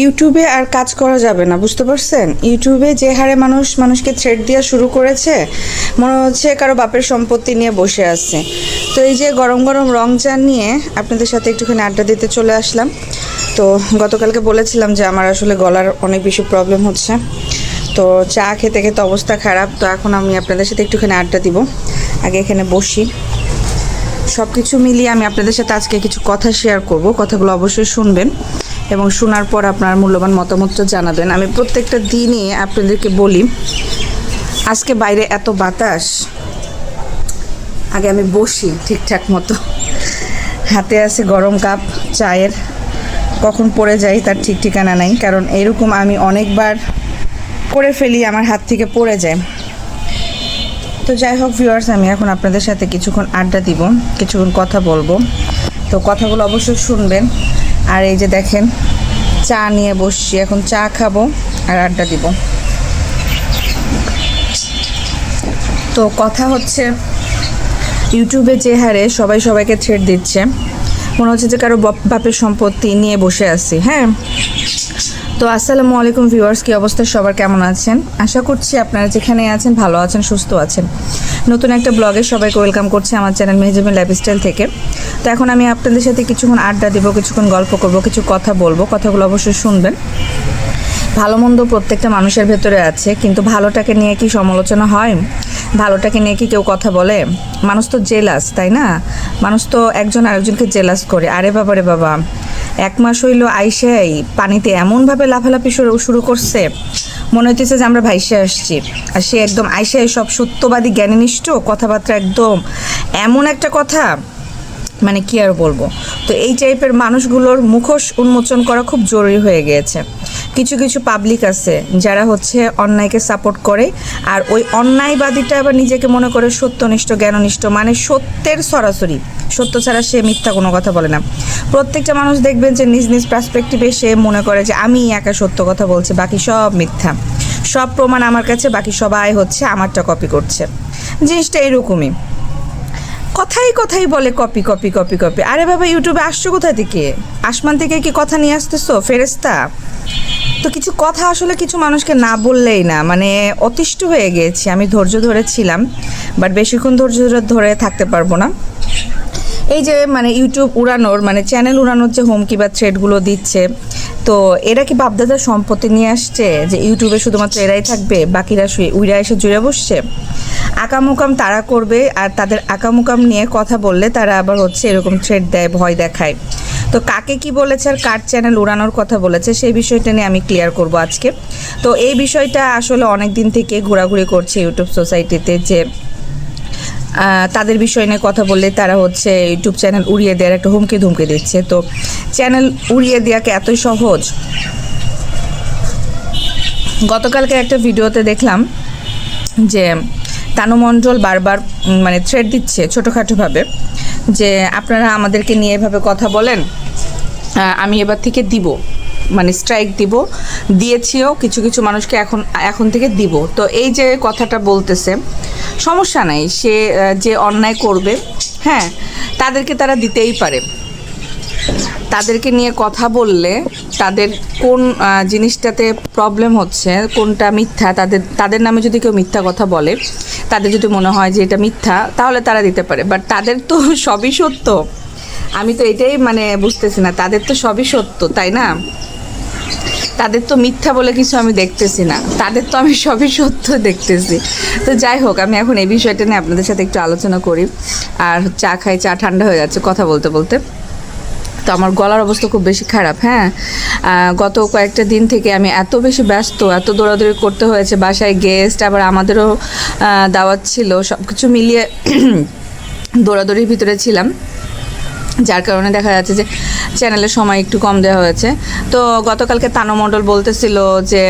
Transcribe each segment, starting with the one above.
ইউটিউবে আর কাজ করা যাবে না, বুঝতে পারছেন? ইউটিউবে যে হারে মানুষকে থ্রেড দেওয়া শুরু করেছে, মনে হচ্ছে কারো বাপের সম্পত্তি নিয়ে বসে আছে। তো এই যে গরম গরম রং চা নিয়ে আপনাদের সাথে একটুখানি আড্ডা দিতে চলে আসলাম। তো গতকালকে বলেছিলাম যে আমার আসলে গলার অনেক বেশি প্রবলেম হচ্ছে, তো চা খেতে খেতে অবস্থা খারাপ। তো এখন আমি আপনাদের সাথে একটুখানি আড্ডা দিব। আগে এখানে বসি। সব কিছু মিলিয়ে আমি আপনাদের সাথে আজকে কিছু কথা শেয়ার করব। কথাগুলো অবশ্যই শুনবেন এবং শোনার পর আপনার মূল্যবান মতামতটা জানাবেন। আমি প্রত্যেকটা দিনই আপনাদেরকে বলি, আজকে বাইরে এত বাতাস, আগে আমি বসি ঠিকঠাক মতো। হাতে আছে গরম কাপ চায়ের, কখন পড়ে যাই তার ঠিক ঠিকানা নাই, কারণ এরকম আমি অনেকবার করে ফেলি, আমার হাত থেকে পড়ে যায়। তো যাই হোক ভিউয়ার্স, আমি এখন আপনাদের সাথে কিছুক্ষণ আড্ডা দিব, কিছুক্ষণ কথা বলবো। তো কথাগুলো অবশ্যই শুনবেন। আর এই যে দেখেন, চা নিয়ে বসছি, এখন চা খাবো আর আড্ডা দিব। তো কথা হচ্ছে, ইউটিউবে যে হারে সবাই সবাইকে থ্রেড দিচ্ছে, মনে হচ্ছে যে কারো বাপের সম্পত্তি নিয়ে বসে আছি। হ্যাঁ, তো আসসালামু আলাইকুম ভিউয়ার্স, কী অবস্থা সবার, কেমন আছেন? আশা করছি আপনারা যেখানে আছেন ভালো আছেন, সুস্থ আছেন। নতুন একটা ব্লগে সবাইকে ওয়েলকাম করছি আমার চ্যানেল মেহজাবিন লাইফস্টাইল থেকে। তো এখন আমি আপনাদের সাথে কিছুক্ষণ আড্ডা দেবো, কিছুক্ষণ গল্প করব, কিছু কথা বলবো। কথাগুলো অবশ্যই শুনবেন। ভালো মন্দ প্রত্যেকটা মানুষের ভেতরে আছে, কিন্তু ভালোটাকে নিয়ে কি সমালোচনা হয়? ভালোটাকে নিয়ে কি কেউ কথা বলে? মানুষ তো জেলাস, তাই না? মানুষ তো একজন আরেকজনকে জেলাস করে। আরে বাবা রে বাবা, 1 মাস হইল আইসাই পানিতে এমনভাবে লাফালাফি শুরু করছে, মনে হচ্ছে যে আমরা ভাইসে আসছি। আর সে একদম আইসাই সব সত্যবাদী জ্ঞানীনিষ্ঠ কথাবার্তা, একদম এমন একটা কথা, মানে কি আর বলবো। তো এই টাইপের মানুষগুলোর মুখোশ উন্মোচন করা খুব জরুরি হয়ে গিয়েছে। কিছু কিছু পাবলিক আছে যারা হচ্ছে অন্যায়কে সাপোর্ট করে, আর ওই অন্যায়বাদীটা আবার নিজেকে মনে করে সত্যনিষ্ঠ জ্ঞাননিষ্ঠ, মানে সত্যের সরাসরি, সত্য ছাড়া সে মিথ্যা কোনো কথা বলে না। প্রত্যেকটা মানুষ দেখবেন যে নিজ নিজ পার্সপেক্টিভে সে মনে করে যে আমি একা সত্য কথা বলছি, বাকি সব মিথ্যা, সব প্রমাণ আমার কাছে, বাকি সবাই হচ্ছে আমারটা কপি করছে। জিনিসটা এরকমই, কথাই কথাই বলে কপি কপি কপি কপি। আরে বাবা, ইউটিউবে আসছো কোথা থেকে? আসমান থেকে কি কথা নিয়ে আসতেছো ফেরেস্তা? তো কিছু কথা আসলে কিছু মানুষকে না বললেই না, মানে অতিষ্ঠ হয়ে গিয়েছি আমি। ধৈর্য ধরেছিলাম, বাট বেশিক্ষণ ধৈর্য ধরে থাকতে পারবো না। এই যে মানে ইউটিউব উড়ানোর, মানে চ্যানেল উড়ানোর যে হুমকি বা থ্রেডগুলো দিচ্ছে, তো এরা কি বাপদাদার সম্পত্তি নিয়ে আসছে যে ইউটিউবে শুধুমাত্র এরাই থাকবে, বাকিরা উইরা এসে জুড়ে বসছে? আকামুকাম তারা করবে, আর তাদের আকামুকাম নিয়ে কথা বললে তারা আবার হচ্ছে এরকম থ্রেড দেয়, ভয় দেখায়। তো কাকে কি বলেছে আর কার চ্যানেল উড়ানোর কথা বলেছে সেই বিষয়টা নিয়ে আমি ক্লিয়ার করব আজকে। তো এই বিষয়টা আসলে অনেক দিন থেকে ঘোরাঘুরি করছে ইউটিউব সোসাইটিতে, যে তাদের বিষয় নিয়ে কথা বললে তারা হচ্ছে ইউটিউব চ্যানেল উড়িয়ে দেওয়ার একটা হুমকি ধুমকি দিচ্ছে। তো চ্যানেল উড়িয়ে দেওয়াকে এতই সহজ? গতকালকে একটা ভিডিওতে দেখলাম যে তানু মণ্ডল বারবার মানে থ্রেড দিচ্ছে ছোটোখাটোভাবে, যে আপনারা আমাদেরকে নিয়ে এভাবে কথা বলেন, আমি এবার থেকে দিব, মানে স্ট্রাইক দিব, দিয়েছিও কিছু কিছু মানুষকে, এখন থেকে দিব। তো এই যে কথাটা বলতেছে, সমস্যা নাই, সে যে অন্যায় করবে, হ্যাঁ, তাদেরকে তারা দিতেই পারে। তাদেরকে নিয়ে কথা বললে তাদের কোন জিনিসটাতে প্রবলেম হচ্ছে, কোনটা মিথ্যা, তাদের নামে যদি কেউ মিথ্যা কথা বলে, তাদের যদি মনে হয় যে এটা মিথ্যা, তাহলে তারা দিতে পারে। বাট তাদের তো সবই সত্য। আমি তো এটাই মানে বুঝতেছি না, তাদের তো সবই সত্য, তাই না? তাদের তো মিথ্যা বলে কিছু আমি দেখতেছি না, তাদের তো আমি সবই সত্য দেখতেছি। তো যাই হোক, আমি এখন এই বিষয়টা নিয়ে আপনাদের সাথে একটু আলোচনা করি। আর চা খাই, চা ঠান্ডা হয়ে যাচ্ছে কথা বলতে বলতে। তো আমার গলার অবস্থা খুব বেশি খারাপ। হ্যাঁ, গত কয়েকটা দিন থেকে আমি এত বেশি ব্যস্ত, এত দৌড়াদৌড়ি করতে হয়েছে, বাসায় গেস্ট, আবার আমাদেরও দাওয়াত ছিল, সব কিছু মিলিয়ে দৌড়াদৌড়ির ভিতরে ছিলাম, যার কারণে দেখা যাচ্ছে যে চ্যানেলের সময় একটু কম দেওয়া হয়েছে। তো গতকালকে তানু মণ্ডল বলতেছিল যে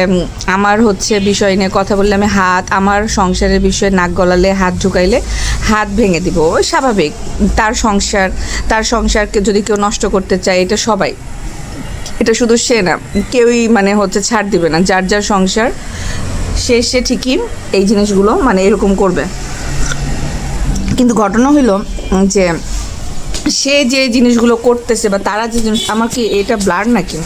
আমার হচ্ছে বিষয় নিয়ে কথা বললে আমি আমার সংসারের বিষয়ে নাক গলালে, হাত ঢুকাইলে হাত ভেঙে দিব। ওই স্বাভাবিক, তার সংসারকে যদি কেউ নষ্ট করতে চায়, এটা সবাই, এটা শুধু সে না, কেউই মানে হচ্ছে ছাড় দিবে না। যার যার সংসার, সে ঠিকই এই জিনিসগুলো মানে এরকম করবে। কিন্তু ঘটনা হইল যে সে যে জিনিসগুলো করতেছে বা তারা যে জিনিস, আমার কি এটা ব্লার নাকি?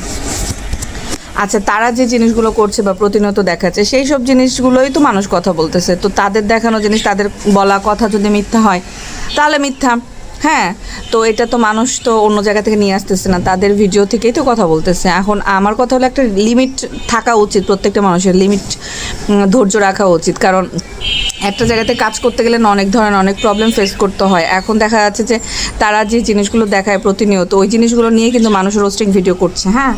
আচ্ছা, তারা যে জিনিসগুলো করছে বা প্রতিনিয়ত দেখাচ্ছে সেই সব জিনিসগুলোই তো মানুষ কথা বলতেছে। তো তাদের দেখানো জিনিস, তাদের বলা কথা যদি মিথ্যা হয় তাহলে মিথ্যা। হ্যাঁ, তো এটা তো মানুষ তো অন্য জায়গা থেকে নিয়ে আসতেছে না, তাদের ভিডিও থেকেই তো কথা বলতেছে। এখন আমার কথা হলো একটা লিমিট থাকা উচিত, প্রত্যেকটা মানুষের লিমিট ধৈর্য রাখা উচিত। কারণ একটা জায়গাতে কাজ করতে গেলে অনেক ধরনের অনেক প্রবলেম ফেস করতে হয়। এখন দেখা যাচ্ছে যে তারা যে জিনিসগুলো দেখায় প্রতিনিয়ত, ওই জিনিসগুলো নিয়ে কিন্তু মানুষ রোস্টিং ভিডিও করছে। হ্যাঁ,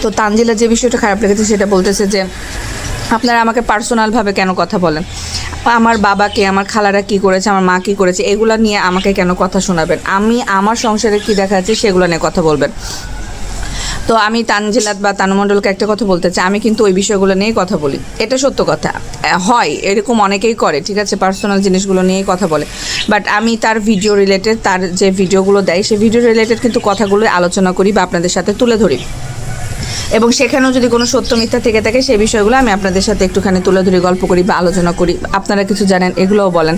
তো তানজিলা যে বিষয়টা খারাপ লেগেছে সেটা বলতেছে যে আপনারা আমাকে পার্সোনালভাবে কেন কথা বলেন, আমার বাবাকে, আমার খালারা কি করেছে, আমার মা কি করেছে, এগুলো নিয়ে আমাকে কেন কথা শোনাবেন, আমি আমার সংসারে কি দেখা যাচ্ছে সেগুলো নিয়ে কথা বলবেন। তো আমি তানজিলাত বা তানুমণ্ডলকে একটা কথা বলতে চাই, আমি কিন্তু ওই বিষয়গুলো নিয়েই কথা বলি, এটা সত্য কথা। হয় এরকম অনেকেই করে, ঠিক আছে, পার্সোনাল জিনিসগুলো নিয়েই কথা বলে, বাট আমি তার ভিডিও রিলেটেড, তার যে ভিডিওগুলো দেয় সেই ভিডিও রিলেটেড কিন্তু কথাগুলো আলোচনা করি বা আপনাদের সাথে তুলে ধরি। এবং সেখানেও যদি কোনো সত্য মিথ্যা থেকে থাকে সেই বিষয়গুলো আমি আপনাদের সাথে একটুখানি তুলে ধরি, গল্প করি বা আলোচনা করি। আপনারা কিছু জানেন এগুলোও বলেন।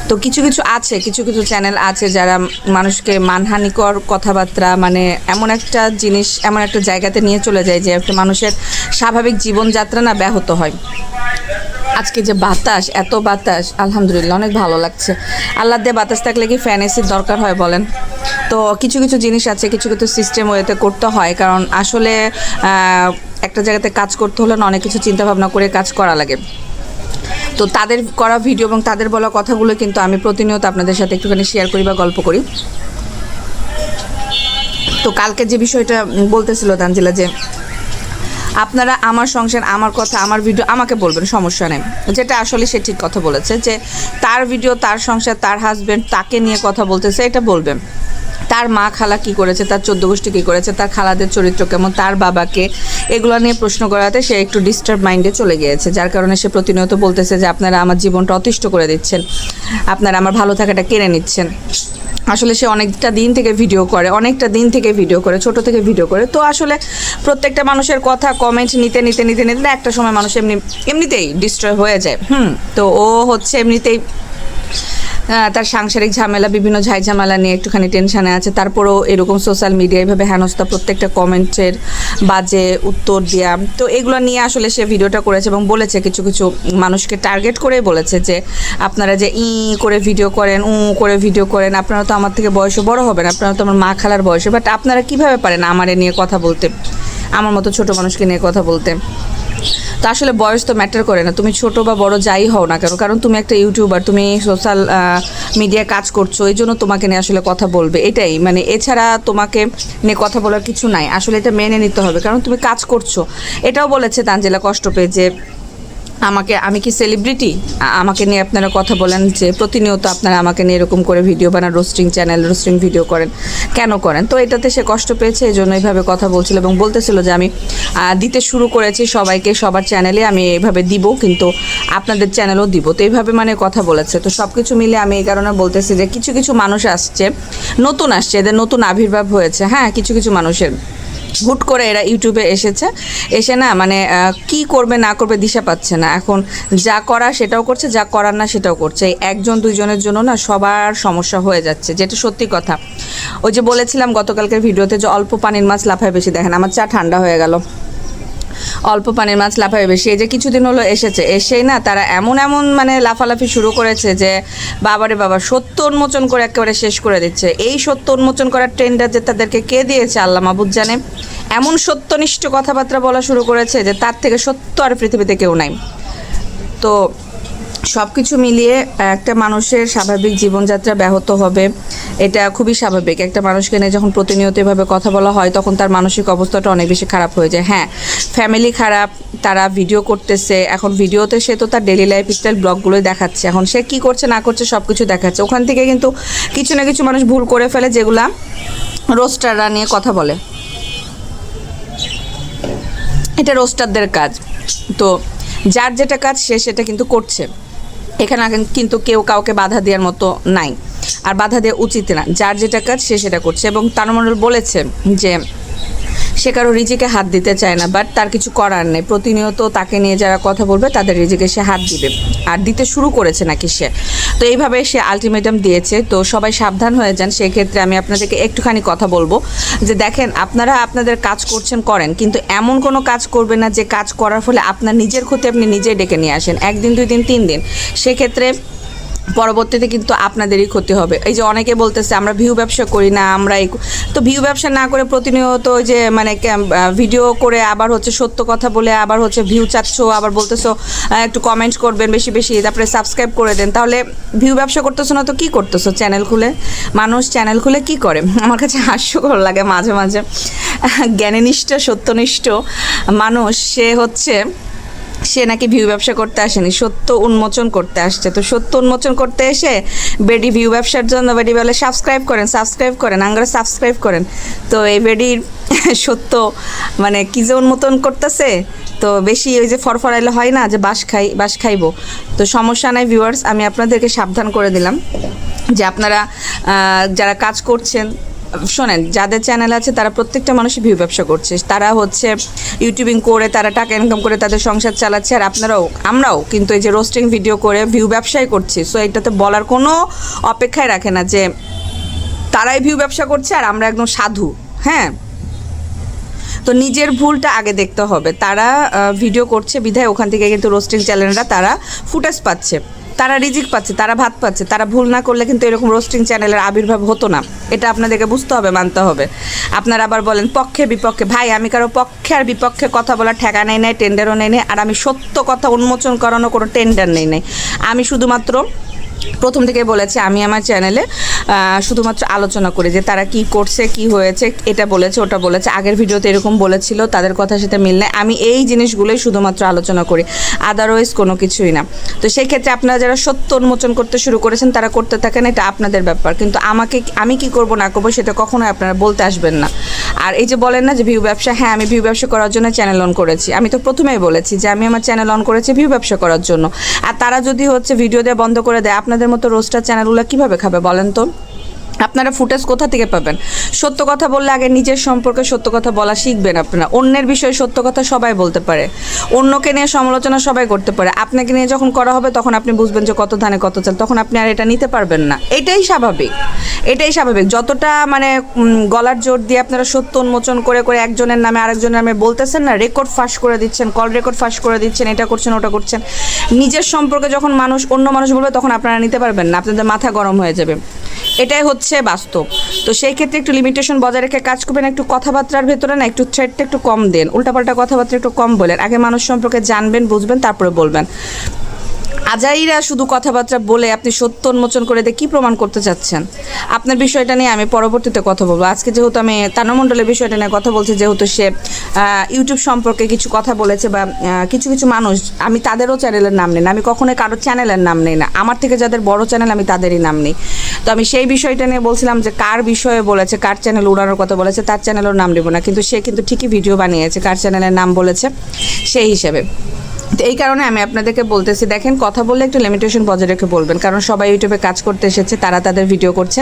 তো কিছু কিছু আছে, কিছু কিছু চ্যানেল আছে যারা মানুষকে মানহানিকর কথাবার্তা, মানে এমন একটা জিনিস, এমন একটা জায়গাতে নিয়ে চলে যায় যে একটা মানুষের স্বাভাবিক জীবনযাত্রা না ব্যাহত হয়। আজকে যে বাতাস, এত বাতাস, আলহামদুলিল্লাহ অনেক ভালো লাগছে। আল্লাহ দিয়ে বাতাস থাকলে কি ফ্যান এসির দরকার হয় বলেন? তো কিছু কিছু জিনিস আছে, কিছু কিছু সিস্টেম ওয়েতে করতে হয়, কারণ আসলে একটা জায়গাতে কাজ করতে হলে না অনেক কিছু চিন্তা ভাবনা করে কাজ করা লাগে। তো তাদের করা ভিডিও এবং তাদের বলা কথাগুলো কিন্তু আমি প্রতিনিয়ত আপনাদের সাথে একটুখানি শেয়ার করি বা গল্প করি। তো কালকে যে বিষয়টা বলতেছিল তানজিলা, যে আপনারা আমার সংসার, আমার কথা, আমার ভিডিও আমাকে বলবেন, সমস্যা নেই, যেটা আসলে সে ঠিক কথা বলেছে, যে তার ভিডিও, তার সংসার, তার হাজব্যান্ড, তাকে নিয়ে কথা বলতেছে, এটা বলবেন। তার মা খালা কি করেছে, তার 14 গোষ্ঠী কী করেছে, তার খালাদের চরিত্র কেমন, তার বাবাকে, এগুলো নিয়ে প্রশ্ন করাতে সে একটু ডিস্টার্ব মাইন্ডে চলে গিয়েছে, যার কারণে সে প্রতিনিয়ত বলতেছে যে আপনারা আমার জীবনটা অতিষ্ঠ করে দিচ্ছেন, আপনারা আমার ভালো থাকাটা কেড়ে নিচ্ছেন। আসলে সে অনেকটা দিন থেকে ভিডিও করে, ছোট থেকে ভিডিও করে। তো আসলে প্রত্যেকটা মানুষের কথা কমেন্ট নিতে নিতে নিতে নিতে একটা সময় মানুষ এমনিতেই ডিস্ট্রয় হয়ে যায়। তো ও হচ্ছে এমনিতেই তার সাংসারিক ঝামেলা, বিভিন্ন ঝামেলা নিয়ে একটুখানি টেনশানে আছে। তারপরেও এরকম সোশ্যাল মিডিয়া এইভাবে হেনস্থা, প্রত্যেকটা কমেন্টের বাজে উত্তর দেওয়া, তো এগুলো নিয়ে আসলে সে ভিডিওটা করেছে এবং বলেছে, কিছু কিছু মানুষকে টার্গেট করেই বলেছে যে আপনারা যে করে ভিডিও করেন, করে ভিডিও করেন, আপনারা তো আমার থেকে বয়সে বড় হবেন, আপনারা তো আমার মা খালার বয়সে, বাট আপনারা কীভাবে পারেন আমারে নিয়ে কথা বলতে, আমার মতো ছোট মানুষকে নিয়ে কথা বলতে। তো আসলে বয়স তো ম্যাটার করে না, তুমি ছোট বা বড় যাই হও না কেন, কারণ তুমি একটা ইউটিউবার, তুমি সোশ্যাল মিডিয়ায় কাজ করছো, এই জন্য তোমাকে নিয়ে আসলে কথা বলবে, এটাই, মানে এছাড়া তোমাকে নিয়ে কথা বলার কিছু নাই। আসলে এটা মেনে নিতে হবে, কারণ তুমি কাজ করছো। এটাও বলেছে তানজিলা কষ্ট পেয়ে যে আমি কি সেলিব্রিটি, আমাকে নিয়ে আপনারা কথা বলেন, যে প্রতিনিয়ত আপনারা আমাকে নিয়ে এরকম করে ভিডিও বানান, রোস্টিং চ্যানেল, রোস্টিং ভিডিও করেন, কেন করেন? তো এটাতে সে কষ্ট পেয়েছে, এই জন্য এইভাবে কথা বলছিল এবং বলতেছিল যে আমি দিতে শুরু করেছি সবাইকে, সবার চ্যানেলে আমি এইভাবে দিব, কিন্তু আপনাদের চ্যানেলও দিব। তো এইভাবে মানে কথা বলেছে। তো সব কিছু মিলে আমি এই কারণে বলতেছি যে কিছু কিছু মানুষ আসছে, নতুন আসছে, এদের নতুন আবির্ভাব হয়েছে। হ্যাঁ, কিছু কিছু মানুষের হুট করে এরা ইউটিউবে এসে না, মানে কি করবে না করবে দিশা পাচ্ছে না। এখন যা করা সেটাও করছে, যা করার না সেটাও করছে। এই একজন দুইজনের জন্য না সবার সমস্যা হয়ে যাচ্ছে, যেটা সত্যি কথা। ওই যে বলেছিলাম গতকালকের ভিডিওতে যে অল্প পানির মাছ লাফায় বেশি, দেখেন আমার চা ঠান্ডা হয়ে গেল। অল্প পানির মাছ লাফায় বেশি, এই যে কিছুদিন হলো এসেই না তারা এমন মানে লাফালাফি শুরু করেছে যে বাবারে বাবা, সত্য উন্মোচন করে একেবারে শেষ করে দিচ্ছে। এই সত্য উন্মোচন করার ট্রেন্ডার যে তাদেরকে কে দিয়েছে আল্লাহ মাবুদ জানে। এমন সত্যনিষ্ঠ কথাবার্তা বলা শুরু করেছে যে তার থেকে সত্য আর পৃথিবীতে কেউ নাই। তো সব কিছু মিলিয়ে একটা মানুষের স্বাভাবিক জীবনযাত্রা ব্যাহত হবে, এটা খুবই স্বাভাবিক। একটা মানুষকে নিয়ে যখন প্রতিনিয়ত এভাবে কথা বলা হয় তখন তার মানসিক অবস্থাটা অনেক বেশি খারাপ হয়ে যায়। হ্যাঁ, ফ্যামিলি খারাপ, তারা ভিডিও করতেছে, এখন ভিডিওতে সে তো তার ডেলি লাইফ স্টাইল ব্লগগুলোই দেখাচ্ছে, এখন সে কী করছে না করছে সব কিছু দেখাচ্ছে। ওখান থেকে কিন্তু কিছু না কিছু মানুষ ভুল করে ফেলে, যেগুলা রোস্টাররা নিয়ে কথা বলে, এটা রোস্টারদের কাজ। তো যার যেটা কাজ সে সেটা কিন্তু করছে, এখানে কিন্তু কেউ কাউকে বাধা দেওয়ার মতো নাই, আর বাধা দেওয়া উচিত না। যার যেটা কাজ সে সেটা করছে। এবং তানুমণ্ডল বলেছে যে সে কারো রিজিকে হাত দিতে চায় না, বাট তার কিছু করার নেই। প্রতিনিয়ত তাকে নিয়ে যারা কথা বলবে তাদের রিজিকে সে হাত দিবে, আর দিতে শুরু করেছে নাকি সে। তো এইভাবে সে আলটিমেটাম দিয়েছে। তো সবাই সাবধান হয়ে যান। সেক্ষেত্রে আমি আপনাদেরকে একটুখানি কথা বলবো যে দেখেন, আপনারা আপনাদের কাজ করছেন করেন, কিন্তু এমন কোনো কাজ করবেন না যে কাজ করার ফলে আপনার নিজের ক্ষতি আপনি নিজেই ডেকে নিয়ে আসেন 1 দিন 2 দিন 3 দিন। সেক্ষেত্রে পরবর্তীতে কিন্তু আপনাদেরই ক্ষতি হবে। এই যে অনেকে বলতেছে আমরা ভিউ ব্যবসা করি না, আমরা তো ভিউ ব্যবসা না করে প্রতিনিয়ত ওই যে মানে ভিডিও করে আবার হচ্ছে সত্য কথা বলে আবার হচ্ছে ভিউ চাচ্ছ, আবার বলতেছো একটু কমেন্ট করবেন বেশি বেশি, তারপরে সাবস্ক্রাইব করে দেন। তাহলে ভিউ ব্যবসা করতেছো না তো কী করতেছো? চ্যানেল খুলে মানুষ চ্যানেল খুলে কী করে? আমার কাছে হাস্যকর লাগে মাঝে মাঝে। জ্ঞানীনিষ্ঠ সত্যনিষ্ঠ মানুষ সে নাকি ভিউ ব্যবসা করতে আসেনি, সত্য উন্মোচন করতে আসছে। তো সত্য উন্মোচন করতে এসে বেডি ভিউ ব্যবসার জন্য বেডি বলে সাবস্ক্রাইব করেন আঙ্গারে সাবস্ক্রাইব করেন। তো এই বেডির সত্য মানে কী যে উন্মোচন করতেছে। তো বেশি ওই যে ফরফরাইলে হয় না যে বাস খাইবো। তো সমস্যা নাই ভিউয়ার্স, আমি আপনাদেরকে সাবধান করে দিলাম যে আপনারা যারা কাজ করছেন শোনেন, যাদের চ্যানেল আছে তারা প্রত্যেকটা মানুষই ভিউ ব্যবসা করছে। তারা হচ্ছে ইউটিউবিং করে তারা টাকা ইনকাম করে তাদের সংসার চালাচ্ছে। আর আমরাও কিন্তু এই যে রোস্টিং ভিডিও করে ভিউ ব্যবসাই করছি। সো এটাতে বলার কোনো অপেক্ষায় রাখে না যে তারাই ভিউ ব্যবসা করছে আর আমরা একদম সাধু। হ্যাঁ, তো নিজের ভুলটা আগে দেখতে হবে। তারা ভিডিও করছে বিধায় ওখান থেকে কিন্তু রোস্টিং চ্যানেলরা তারা ফুটেজ পাচ্ছে, তারা রিজিক পাচ্ছে, তারা ভাত পাচ্ছে। তারা ভুল না করলে কিন্তু এরকম রোস্টিং চ্যানেলের আবির্ভাব হতো না। এটা আপনাদেরকে বুঝতে হবে, মানতে হবে। আপনারা আবার বলেন পক্ষে বিপক্ষে। ভাই, আমি কারো পক্ষে আর বিপক্ষে কথা বলার ঠেকা নেই, টেন্ডারও নেই, আর আমি সত্য কথা উন্মোচন করানো কোনো টেন্ডার নেই। আমি শুধুমাত্র প্রথম থেকে বলেছি আমি আমার চ্যানেলে শুধুমাত্র আলোচনা করি যে তারা কি করছে, কি হয়েছে, এটা বলেছে ওটা বলেছে, আগের ভিডিওতে এরকম বলেছিল, তাদের কথার সাথে মিল নেই। আমি এই জিনিসগুলোই শুধুমাত্র আলোচনা করি, আদারওয়াইজ কোনো কিছুই না। তো সেই ক্ষেত্রে আপনারা যারা সত্য উন্মোচন করতে শুরু করেছেন তারা করতে থাকেন, এটা আপনাদের ব্যাপার। কিন্তু আমি কি করব না করবো সেটা কখনোই আপনারা বলতে আসবেন না। আর এই যে বলেন না যে ভিউ ব্যবসা, হ্যাঁ আমি ভিউ ব্যবসা করার জন্য চ্যানেল অন করেছি। আমি তো প্রথমেই বলেছি যে আমি আমার চ্যানেল অন করেছি ভিউ ব্যবসা করার জন্য। আর তারা যদি হচ্ছে ভিডিও দেওয়া বন্ধ করে দেয়, আপনাদের মতো রোস্টার চ্যানেলগুলো কীভাবে খাবে বলেন তো? আপনারা ফুটেজ কোথা থেকে পাবেন? সত্য কথা বললে আগে নিজের সম্পর্কে সত্য কথা বলা শিখবেন আপনারা। অন্যের বিষয়ে সত্য কথা সবাই বলতে পারে, অন্যকে নিয়ে সমালোচনা সবাই করতে পারে। আপনাকে নিয়ে যখন করা হবে তখন আপনি বুঝবেন যে কত ধানে কত চাল, তখন আপনি আর এটা নিতে পারবেন না। এটাই স্বাভাবিক। যতটা মানে গলার জোর দিয়ে আপনারা সত্য উন্মোচন করে করে একজনের নামে আরেকজনের নামে বলতেছেন না, রেকর্ড ফাঁস করে দিচ্ছেন, কল রেকর্ড ফাঁস করে দিচ্ছেন, এটা করছেন ওটা করছেন, নিজের সম্পর্কে যখন অন্য মানুষ বলবে তখন আপনারা নিতে পারবেন না, আপনাদের মাথা গরম হয়ে যাবে। এটাই হচ্ছে বাস্তব। তো সেই ক্ষেত্রে একটু লিমিটেশন বজায় রেখে কাজ করবেন। একটু কথাবার্তার ভেতরে না একটু থ্রেডটা একটু কম দেন, উল্টাপাল্টা কথাবার্তা একটু কম বলেন। আগে মানুষ সম্পর্কে জানবেন, বুঝবেন, তারপরে বলবেন। আজাইরা শুধু কথাবার্তা বলে আপনি সত্য উন্মোচন করে দিয়ে কী প্রমাণ করতে চাচ্ছেন? আপনার বিষয়টা নিয়ে আমি পরবর্তীতে কথা বলবো। আজকে যেহেতু আমি তানমণ্ডলের বিষয়টা নিয়ে কথা বলছি, যেহেতু সে ইউটিউব সম্পর্কে কিছু কথা বলেছে বা কিছু মানুষ, আমি তাদেরও চ্যানেলের নাম নেই না, আমি কখনোই কারো চ্যানেলের নাম নেই না। আমার থেকে যাদের বড় চ্যানেল আমি তাদেরই নাম নেই। তো আমি সেই বিষয়টা নিয়ে বলছিলাম যে কার বিষয়ে বলেছে, কার চ্যানেল উড়ানোর কথা বলেছে, তার চ্যানেলের নাম নেব না, কিন্তু সে কিন্তু ঠিকই ভিডিও বানিয়েছে কার চ্যানেলের নাম বলেছে সেই হিসেবে। তো এই কারণে আমি আপনাদেরকে বলতেছি, দেখেন কথা বললে একটু লিমিটেশন বজায় রেখে বলবেন, কারণ সবাই ইউটিউবে কাজ করতে এসেছে, তারা তাদের ভিডিও করছে।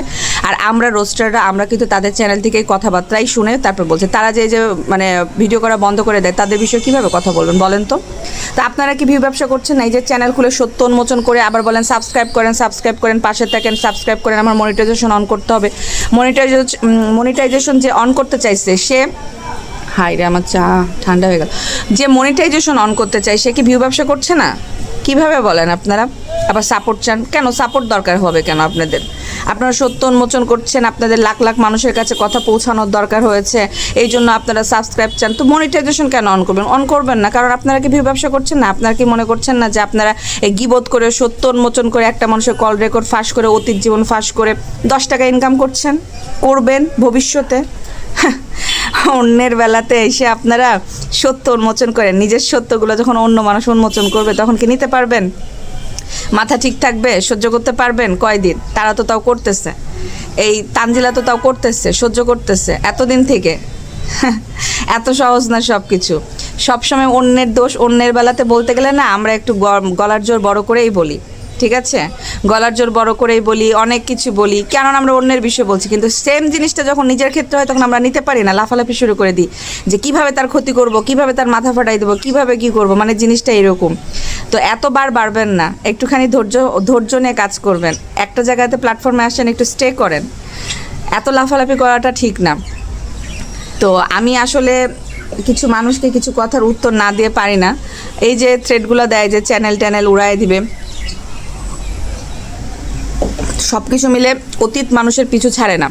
আর আমরা রোস্টাররা আমরা কিন্তু তাদের চ্যানেল থেকেই কথাবার্তাই শুনে তারপর বলছে। তারা যে মানে ভিডিও করা বন্ধ করে দেয়, তাদের বিষয়ে কীভাবে কথা বলবেন বলেন তো? তো আপনারা কি ভিউ ব্যবসা করছেন না? এই যে চ্যানেল খুলে সত্য উন্মোচন করে আবার বলেন সাবস্ক্রাইব করেন, পাশে থাকেন, সাবস্ক্রাইব করেন, আমার মনিটাইজেশন অন করতে হবে। মনিটাইজেশন যে অন করতে চাইছে সে, হাই রে আমার চা ঠান্ডা হয়ে গেল, যে মনিটাইজেশন অন করতে চাই সে কি ভিউ ব্যবসা করছে না? কিভাবে বলেন আপনারা? আবার সাপোর্ট চান কেন? সাপোর্ট দরকার হবে কেন আপনাদের? আপনারা সত্য উন্মোচন করছেন, আপনাদের লাখ লাখ মানুষের কাছে কথা পৌঁছানোর দরকার হয়েছে, এই জন্য আপনারা সাবস্ক্রাইব চান। তো মনিটাইজেশন কেন অন করবেন? অন করবেন না, কারণ আপনারা কি ভিউ ব্যবসা করছেন না? আপনারা কি মনে করছেন না যে আপনারা গীবত করে সত্য উন্মোচন করে একটা মানুষের কল রেকর্ড ফাঁস করে অতীত জীবন ফাঁস করে 10 টাকা ইনকাম করবেন ভবিষ্যতে? অন্যের বেলাতে এসে আপনারা সত্য উন্মোচন করেন, নিজের সত্যগুলো যখন অন্য মানুষ উন্মোচন করবে তখন কি নিতে পারবেন? মাথা ঠিক থাকবে? সহ্য করতে পারবেন কয়দিন? তারা তো তাও করতেছে, এই তানজিলা তো তাও করতেছে, সহ্য করতেছে এতদিন থেকে। এত সহজ না সব কিছু। সবসময় অন্যের দোষ অন্যের বেলাতে বলতে গেলে না আমরা একটু গলার জোর বড় করেই বলি। ঠিক আছে, গলার জোর বড় করেই বলি, অনেক কিছু বলি, কেন আমরা অন্যের বিষয়ে বলছি, কিন্তু সেম জিনিসটা যখন নিজের ক্ষেত্রে হয় তখন আমরা নিতে পারি না, লাফালাফি শুরু করে দিই যে কিভাবে তার ক্ষতি করব, কিভাবে তার মাথা ফাটাই দেবো, কিভাবে কি করব, মানে জিনিসটা এরকম। তো এতবার বাড়বেন না, একটুখানি ধৈর্য নিয়ে কাজ করবেন, একটা জায়গাতে প্ল্যাটফর্মে আসেন, একটু স্টে করেন, এত লাফালাফি করাটা ঠিক না। তো আমি আসলে কিছু মানুষকে কিছু কথার উত্তর না দিয়ে পারি না। এই যে থ্রেডগুলো দেয় যে চ্যানেল উড়ায় দিবে, সব কিছু মিলে অতীত মানুষের পিছু ছাড়ে না,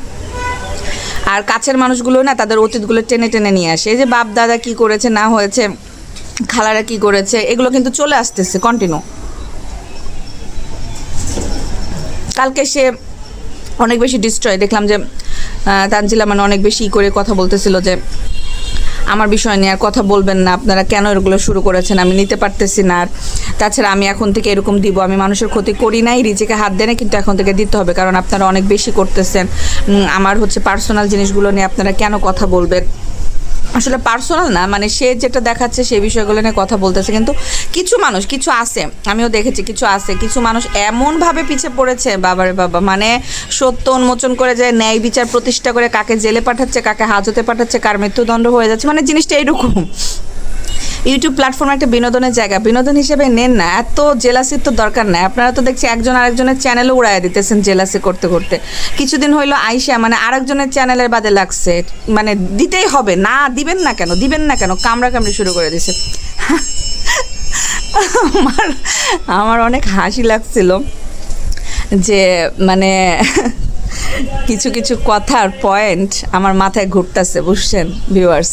আর কাছের মানুষগুলো না তাদের অতীতগুলো টেনে টেনে নিয়ে আসে। এই যে বাপ দাদা কী করেছে না হয়েছে, খালারা কী করেছে, এগুলো কিন্তু চলে আসতেছে কন্টিনিউ। কালকে সে অনেক বেশি ডিস্ট্রয় দেখলাম যে তানজিলা মানে অনেক বেশি করে কথা বলতেছিল যে আমার বিষয় নিয়ে আর কথা বলবেন না, আপনারা কেন এগুলো শুরু করেছেন, আমি নিতে পারতেছি না, আর তাছাড়া আমি এখন থেকে এরকম দিব, আমি মানুষের ক্ষতি করি নাই, রিজিকে হাত দেয় না, কিন্তু এখন থেকে দিতে হবে, কারণ আপনারা অনেক বেশি করতেছেন, আমার হচ্ছে পার্সোনাল জিনিসগুলো নিয়ে আপনারা কেন কথা বলবেন। আসলে পার্সোনাল না, মানে সে যেটা দেখাচ্ছে সেই বিষয়গুলো নিয়ে কথা বলতেছে, কিন্তু কিছু মানুষ কিছু আছে, আমিও দেখেছি কিছু মানুষ এমনভাবে পিছিয়ে পড়েছে, বাবারে বাবা, মানে সত্য উন্মোচন করে যায়, ন্যায় বিচার প্রতিষ্ঠা করে কাকে জেলে পাঠাচ্ছে, কাকে হাজতে পাঠাচ্ছে, কার মৃত্যুদণ্ড হয়ে যাচ্ছে, মানে জিনিসটা এরকম। ইউটিউব প্ল্যাটফর্ম একটা বিনোদনের জায়গা, বিনোদন হিসেবে নেন না, এত জেলাসির তো দরকার নাই। আপনারা তো দেখছি একজন আরেকজনের চ্যানেলও উড়াইয়া দিতেছেন জেলাসি করতে করতে। কিছুদিন হইলো আইসা মানে আরেকজনের চ্যানেলের বাদে লাগছে, মানে দিতেই হবে, না দিবেন না কেন কামড়াকামড়ি শুরু করে দিছে। আমার অনেক হাসি লাগছিল যে মানে কিছু কথার পয়েন্ট আমার মাথায় ঘুরতেছে, বুঝছেন ভিউয়ার্স।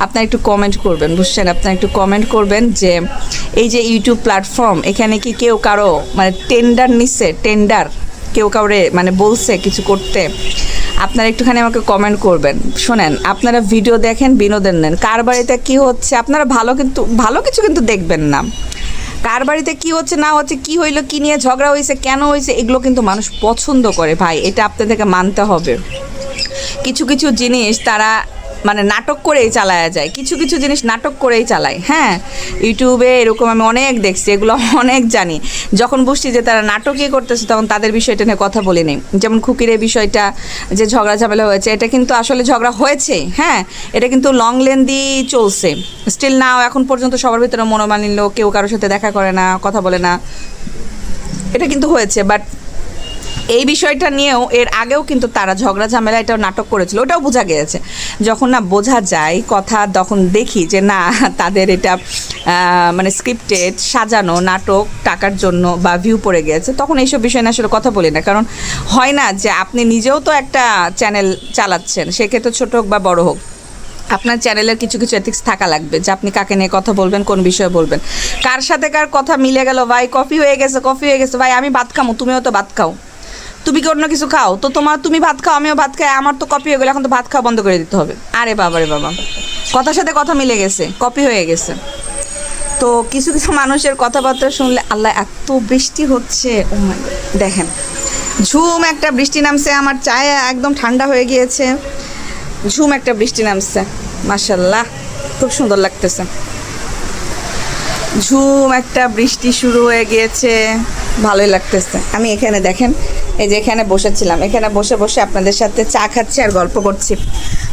আপনারা একটু কমেন্ট করবেন, বুঝছেন, আপনারা একটু কমেন্ট করবেন যে এই যে ইউটিউব প্ল্যাটফর্ম, এখানে কি কেউ কারো মানে টেন্ডার নিচ্ছে, কেউ কাউরে মানে বলছে কিছু করতে? আপনারা একটুখানি আমাকে কমেন্ট করবেন। শোনেন, আপনারা ভিডিও দেখেন, বিনোদন নেন, কার বাড়িতে কী হচ্ছে আপনারা ভালো কিছু কিন্তু দেখবেন না। কার বাড়িতে কী হচ্ছে না হচ্ছে, কী হইলো, কী নিয়ে ঝগড়া হয়েছে, কেন হয়েছে, এগুলো কিন্তু মানুষ পছন্দ করে ভাই, এটা আপনাদেরকে মানতে হবে। কিছু জিনিস তারা মানে নাটক করেই চালায়া যায়, কিছু জিনিস নাটক করেই চালায়। হ্যাঁ, ইউটিউবে এরকম আমি অনেক দেখছি, এগুলো অনেক জানি। যখন বুঝছি যে তারা নাটকই করতেছে তখন তাদের বিষয়টা নিয়ে কথা বলি নেই। যেমন খুকির এই বিষয়টা যে ঝগড়া ঝামেলা হয়েছে, এটা কিন্তু আসলে ঝগড়া হয়েছে, হ্যাঁ, এটা কিন্তু লং লেন্দি চলছে, স্টিল নাও এখন পর্যন্ত সবার ভিতরে মনোমালিন্য, কেউ কারোর সাথে দেখা করে না, কথা বলে না, এটা কিন্তু হয়েছে। বাট এই বিষয়টা নিয়েও এর আগেও কিন্তু তারা ঝগড়া ঝামেলা এটাও নাটক করেছিল, ওটাও বোঝা গিয়েছে। যখন না বোঝা যায় কথা, তখন দেখি যে না, তাদের এটা মানে স্ক্রিপ্টেড সাজানো নাটক, টাকার জন্য বা ভিউ পড়ে গিয়েছে, তখন এইসব বিষয় নিয়ে আসলে কথা বলি না। কারণ হয় না যে আপনি নিজেও তো একটা চ্যানেল চালাচ্ছেন, সেক্ষেত্রে ছোট হোক বা বড় হোক, আপনার চ্যানেলের কিছু এথিক্স থাকা লাগবে, যে আপনি কাকে নিয়ে কথা বলবেন, কোন বিষয়ে বলবেন, কার সাথে কার কথা মিলে গেল, ভাই কফি হয়ে গেছে, ভাই আমি ভাত খামো, তুমিও তো ভাত খাও, তুমি কি অন্য কিছু খাও, তো তুমি ভাত খাও, আমিও ভাত খাই, আমার তো কপি হয়ে গেলে এখন তো ভাত খাওয়া বন্ধ করে দিতে হবে। আরে বাবা রে বাবা, কথার সাথে কথা মিলে গেছে, কপি হয়ে গেছে। তো কিছু মানুষের কথাবার্তা শুনলে, আল্লাহ এত বৃষ্টি হচ্ছে, ও মাই গড, দেখেন ঝুম একটা বৃষ্টি নামছে, আমার চায়ে একদম ঠান্ডা হয়ে গিয়েছে, ঝুম একটা বৃষ্টি নামছে, মাশাআল্লাহ খুব সুন্দর লাগতেছে। ঝুম একটা বৃষ্টি শুরু হয়ে গিয়েছে, ভালোই লাগতেছে। আমি এখানে দেখেন, এই যে এখানে বসেছিলাম, এখানে বসে আপনাদের সাথে চা খাচ্ছি আর গল্প করছি।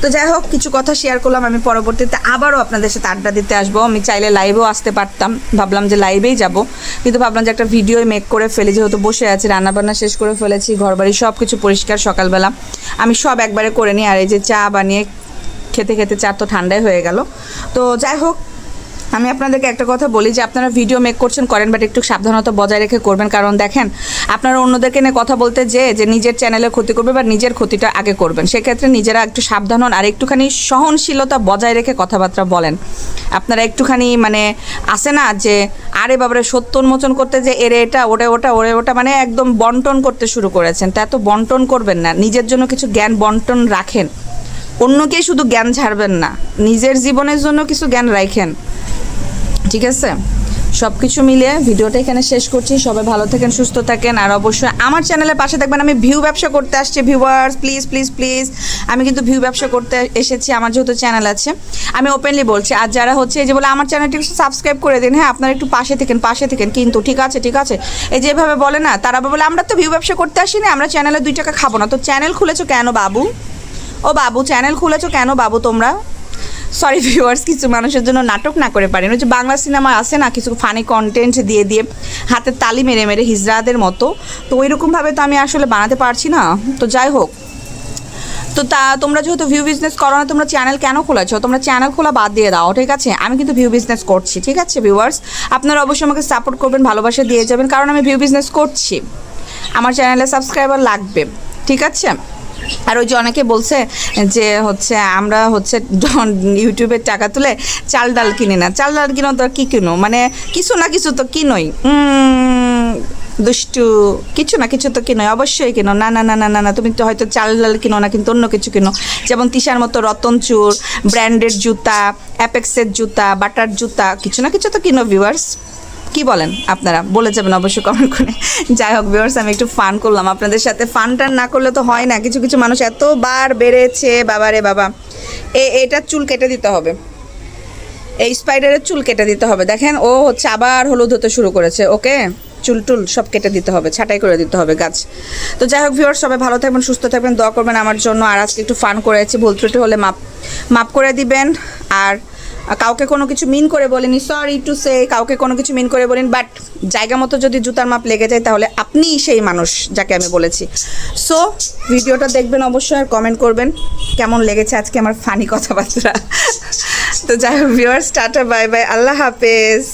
তো যাই হোক, কিছু কথা শেয়ার করলাম। আমি পরবর্তীতে আবারও আপনাদের সাথে আড্ডা দিতে আসবো। আমি চাইলে লাইভেও আসতে পারতাম, ভাবলাম যে লাইভেই যাব, কিন্তু ভাবলাম যে একটা ভিডিও মেক করে ফেলি, যেহেতু বসে আছি, রান্নাবান্না শেষ করে ফেলেছি, ঘরবাড়ি সব কিছু পরিষ্কার, সকালবেলা আমি সব একবারে করে নিই। আর এই যে চা বানিয়ে খেতে চা তো ঠান্ডাই হয়ে গেল। তো যাই হোক, আমি আপনাদেরকে একটা কথা বলি যে আপনারা ভিডিও মেক করেন, বাট একটু সাবধানতা বজায় রেখে করবেন। কারণ দেখেন, আপনারা অন্যদেরকে নিয়ে কথা বলতে যে নিজের চ্যানেলের ক্ষতি করবে বা নিজের ক্ষতিটা আগে করবেন, সেক্ষেত্রে নিজেরা একটু সাবধান হন, আর একটুখানি সহনশীলতা বজায় রেখে কথাবার্তা বলেন। আপনারা একটুখানি মানে আসে না যে আরে বাবারে সত্য উন্মোচন করতে যে এরে এটা ওরে ওটা মানে একদম বন্টন করতে শুরু করেছেন। তা এত বন্টন করবেন না, নিজের জন্য কিছু জ্ঞান বন্টন রাখেন, অন্যকে শুধু জ্ঞান ছাড়বেন না, নিজের জীবনের জন্য কিছু জ্ঞান রাখেন, ঠিক আছে? সব কিছু মিলিয়ে ভিডিওটা এখানে শেষ করছি। সবাই ভালো থাকেন, সুস্থ থাকেন, আর অবশ্যই আমার চ্যানেলের পাশে থাকবেন। আমি ভিউ ব্যবসা করতে আসছি ভিউয়ার্স, প্লিজ প্লিজ প্লিজ, আমি কিন্তু ভিউ ব্যবসা করতে এসেছি। আমার যেহেতু চ্যানেল আছে, আমি ওপেনলি বলছি। আর যারা হচ্ছে এই যে বলে আমার চ্যানেলটি একটু সাবস্ক্রাইব করে দিন, হ্যাঁ আপনারা একটু পাশে থাকেন কিন্তু ঠিক আছে ঠিক আছে, এই যে এভাবে বলে না, তারা বলে আমরা তো ভিউ ব্যবসা করতে আসি না, আমরা চ্যানেলে 2 টাকা খাবো না। তো চ্যানেল খুলেছো কেন বাবু? ও বাবু, চ্যানেল খুলেছো কেন বাবু তোমরা? সরি ভিউয়ার্স, কিছু মানুষের জন্য নাটক না করে পারেন। ওই যে বাংলা সিনেমা আছে না, কিছু ফানি কন্টেন্ট দিয়ে দিয়ে হাতে তালি মেরে মেরে হিজড়াদের মতো, তো ওইরকমভাবে তো আমি আসলে বানাতে পারছি না। তো যাই হোক, তো তোমরা যেহেতু ভিউ বিজনেস করো না, তোমরা চ্যানেল কেন খোলাছো? তোমরা চ্যানেল খোলা বাদ দিয়ে দাও, ঠিক আছে? আমি কিন্তু ভিউ বিজনেস করছি, ঠিক আছে ভিউয়ার্স? আপনারা অবশ্যই আমাকে সাপোর্ট করবেন, ভালোবাসা দিয়ে যাবেন, কারণ আমি ভিউ বিজনেস করছি, আমার চ্যানেলে সাবস্ক্রাইবার লাগবে, ঠিক আছে? আর ওই যে অনেকে বলছে যে হচ্ছে আমরা হচ্ছে ইউটিউবের টাকা তুলে চাল ডাল কিনি না। চাল ডাল কিনো তো কি কিনো, মানে কিছু না কিছু তো কিনোই, দুষ্টু, কিছু না কিছু তো কিনোই, অবশ্যই কিনো। না না না না না না, তুমি তো হয়তো চাল ডাল কিনো না, কিন্তু অন্য কিছু কিনো, যেমন তিশার মতো রতনচুর, ব্র্যান্ডেড জুতা, অ্যাপেক্সের জুতা, বাটার জুতা, কিছু না কিছু তো কিনো ভিউয়ার্স। কি বলেন আপনারা? বলে যাবেন অবশ্যই কমেন্ট করে। যাই হোক ভিউয়ার্স, আমি একটু ফান করলাম আপনাদের সাথে। ফানটা না করলে তো হয় না। কিছু কিছু মানুষ এতবার বেড়েছে, বাবা রে বাবা। এটার চুল কেটে দিতে হবে, এই স্পাইডারের চুল কেটে দিতে হবে। দেখেন ও হচ্ছে আবার হলুদ হতে শুরু করেছে। ওকে, চুল টুল সব কেটে দিতে হবে, ছাঁটাই করে দিতে হবে গাছ। তো যাই হোক ভিউয়ার্স, সবাই ভালো থাকবেন, সুস্থ থাকবেন, দোয়া করবেন আমার জন্য। আর আজকে একটু ফান করেছি, ভুল ত্রুটি হলে মাপ করে দিবেন। আর কাউকে কোনো কিছু মিন করে বলিনি, সরি টু সে, কাউকে কোনো কিছু মিন করে বলিনি, বাট জায়গা মতো যদি জুতার মাপ লেগে যায় তাহলে আপনিই সেই মানুষ যাকে আমি বলেছি। সো ভিডিওটা দেখবেন অবশ্যই, আর কমেন্ট করবেন কেমন লেগেছে আজকে আমার ফানি কথাবার্তা। তো যাই হোক ভিউয়ার্স, টাটা, বাই বাই, আল্লাহ হাফেজ।